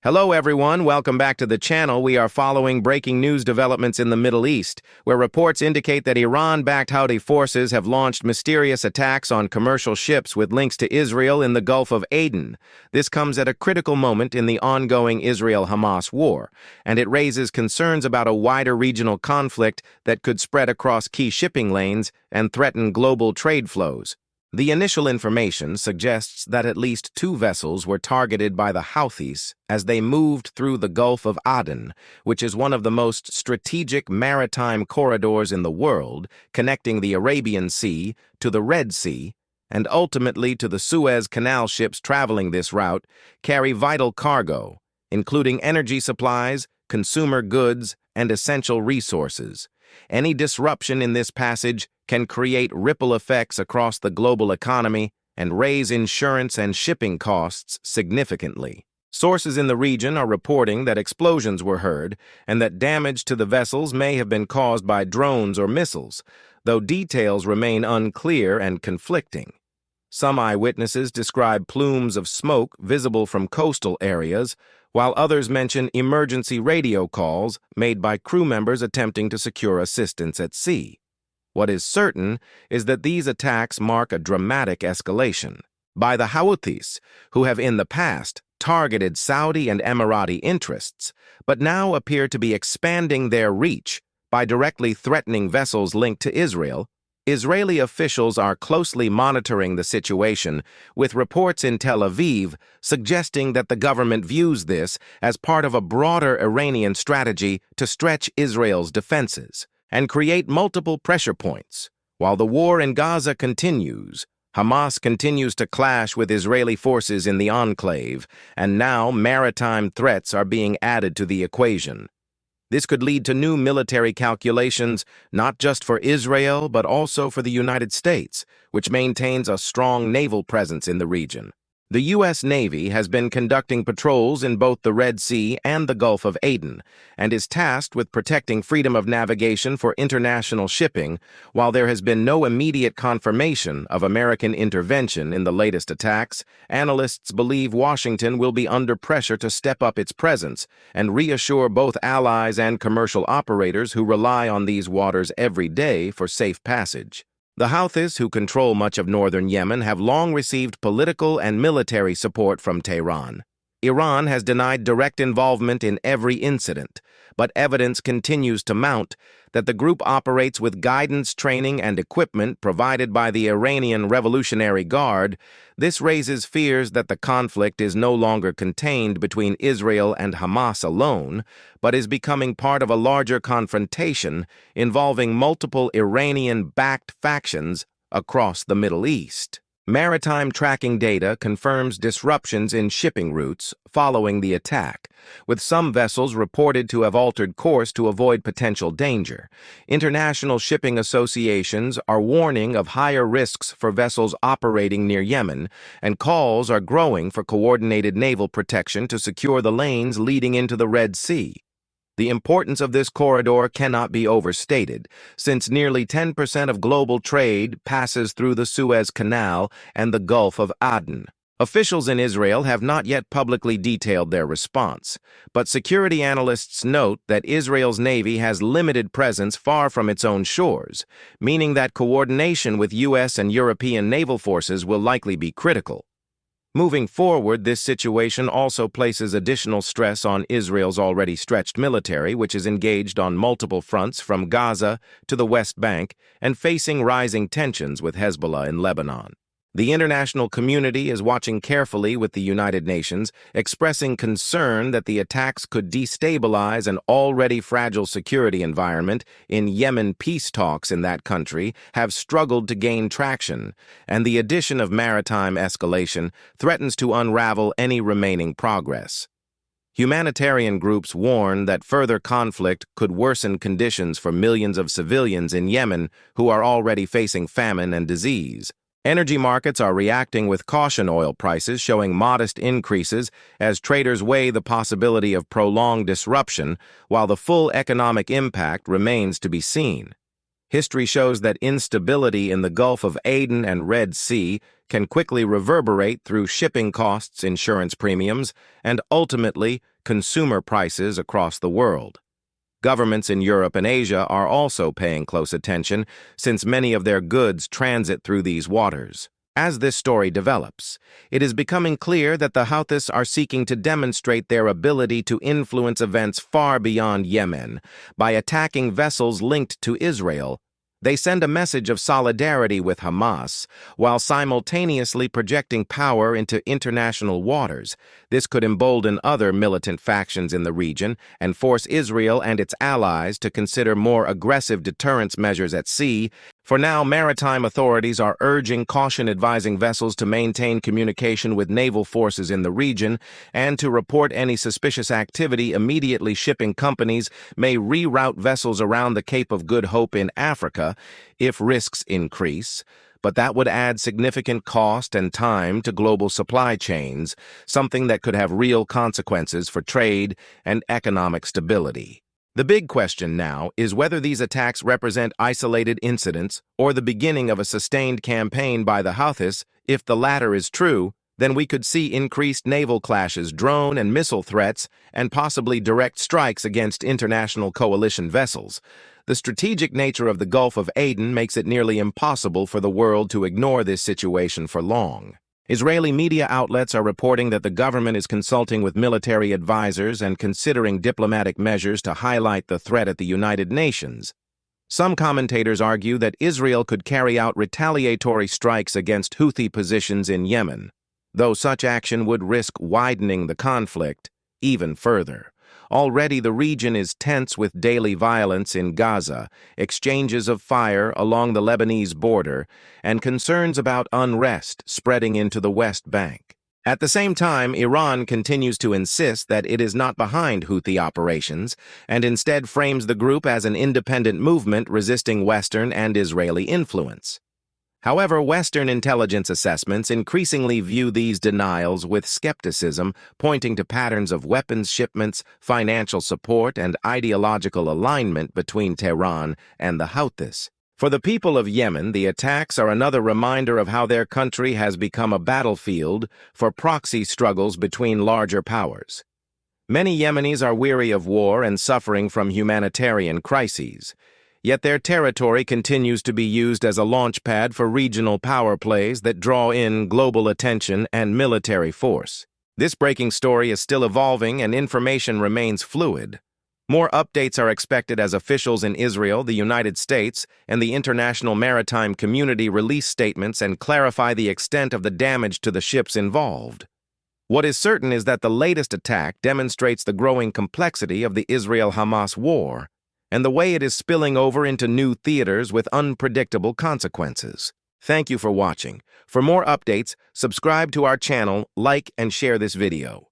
Hello everyone, welcome back to the channel. We are following breaking news developments in the Middle East, where reports indicate that Iran-backed Houthi forces have launched mysterious attacks on commercial ships with links to Israel in the Gulf of Aden. This comes at a critical moment in the ongoing Israel-Hamas war, and it raises concerns about a wider regional conflict that could spread across key shipping lanes and threaten global trade flows. The initial information suggests that at least 2 vessels were targeted by the Houthis as they moved through the Gulf of Aden, which is one of the most strategic maritime corridors in the world, connecting the Arabian Sea to the Red Sea, and ultimately to the Suez Canal. Ships traveling this route carry vital cargo, including energy supplies, consumer goods, and essential resources. Any disruption in this passage can create ripple effects across the global economy and raise insurance and shipping costs significantly. Sources in the region are reporting that explosions were heard and that damage to the vessels may have been caused by drones or missiles, though details remain unclear and conflicting. Some eyewitnesses describe plumes of smoke visible from coastal areas, while others mention emergency radio calls made by crew members attempting to secure assistance at sea. What is certain is that these attacks mark a dramatic escalation by the Houthis, who have in the past targeted Saudi and Emirati interests, but now appear to be expanding their reach by directly threatening vessels linked to Israel. Israeli officials are closely monitoring the situation, with reports in Tel Aviv suggesting that the government views this as part of a broader Iranian strategy to stretch Israel's defenses and create multiple pressure points. While the war in Gaza continues, Hamas continues to clash with Israeli forces in the enclave, and now maritime threats are being added to the equation. This could lead to new military calculations, not just for Israel, but also for the United States, which maintains a strong naval presence in the region. The U.S. Navy has been conducting patrols in both the Red Sea and the Gulf of Aden, and is tasked with protecting freedom of navigation for international shipping. While there has been no immediate confirmation of American intervention in the latest attacks, analysts believe Washington will be under pressure to step up its presence and reassure both allies and commercial operators who rely on these waters every day for safe passage. The Houthis, who control much of northern Yemen, have long received political and military support from Tehran. Iran has denied direct involvement in every incident, but evidence continues to mount that the group operates with guidance, training, and equipment provided by the Iranian Revolutionary Guard. This raises fears that the conflict is no longer contained between Israel and Hamas alone, but is becoming part of a larger confrontation involving multiple Iranian-backed factions across the Middle East. Maritime tracking data confirms disruptions in shipping routes following the attack, with some vessels reported to have altered course to avoid potential danger. International shipping associations are warning of higher risks for vessels operating near Yemen, and calls are growing for coordinated naval protection to secure the lanes leading into the Red Sea. The importance of this corridor cannot be overstated, since nearly 10% of global trade passes through the Suez Canal and the Gulf of Aden. Officials in Israel have not yet publicly detailed their response, but security analysts note that Israel's Navy has limited presence far from its own shores, meaning that coordination with U.S. and European naval forces will likely be critical. Moving forward, this situation also places additional stress on Israel's already stretched military, which is engaged on multiple fronts from Gaza to the West Bank and facing rising tensions with Hezbollah in Lebanon. The international community is watching carefully, with the United Nations expressing concern that the attacks could destabilize an already fragile security environment. In Yemen, peace talks in that country have struggled to gain traction, and the addition of maritime escalation threatens to unravel any remaining progress. Humanitarian groups warn that further conflict could worsen conditions for millions of civilians in Yemen who are already facing famine and disease. Energy markets are reacting with caution, oil prices showing modest increases as traders weigh the possibility of prolonged disruption, while the full economic impact remains to be seen. History shows that instability in the Gulf of Aden and Red Sea can quickly reverberate through shipping costs, insurance premiums, and ultimately consumer prices across the world. Governments in Europe and Asia are also paying close attention since many of their goods transit through these waters. As this story develops, it is becoming clear that the Houthis are seeking to demonstrate their ability to influence events far beyond Yemen. By attacking vessels linked to Israel, they send a message of solidarity with Hamas, while simultaneously projecting power into international waters. This could embolden other militant factions in the region and force Israel and its allies to consider more aggressive deterrence measures at sea. For now, maritime authorities are urging caution, advising vessels to maintain communication with naval forces in the region and to report any suspicious activity immediately. Shipping companies may reroute vessels around the Cape of Good Hope in Africa if risks increase, but that would add significant cost and time to global supply chains, something that could have real consequences for trade and economic stability. The big question now is whether these attacks represent isolated incidents or the beginning of a sustained campaign by the Houthis. If the latter is true, then we could see increased naval clashes, drone and missile threats, and possibly direct strikes against international coalition vessels. The strategic nature of the Gulf of Aden makes it nearly impossible for the world to ignore this situation for long. Israeli media outlets are reporting that the government is consulting with military advisors and considering diplomatic measures to highlight the threat at the United Nations. Some commentators argue that Israel could carry out retaliatory strikes against Houthi positions in Yemen, though such action would risk widening the conflict even further. Already the region is tense with daily violence in Gaza, exchanges of fire along the Lebanese border, and concerns about unrest spreading into the West Bank. At the same time, Iran continues to insist that it is not behind Houthi operations and instead frames the group as an independent movement resisting Western and Israeli influence. However, Western intelligence assessments increasingly view these denials with skepticism, pointing to patterns of weapons shipments, financial support, and ideological alignment between Tehran and the Houthis. For the people of Yemen, the attacks are another reminder of how their country has become a battlefield for proxy struggles between larger powers. Many Yemenis are weary of war and suffering from humanitarian crises. Yet their territory continues to be used as a launchpad for regional power plays that draw in global attention and military force. This breaking story is still evolving and information remains fluid. More updates are expected as officials in Israel, the United States, and the international maritime community release statements and clarify the extent of the damage to the ships involved. What is certain is that the latest attack demonstrates the growing complexity of the Israel-Hamas war and the way it is spilling over into new theaters with unpredictable consequences. Thank you for watching. For more updates, subscribe to our channel, like and share this video.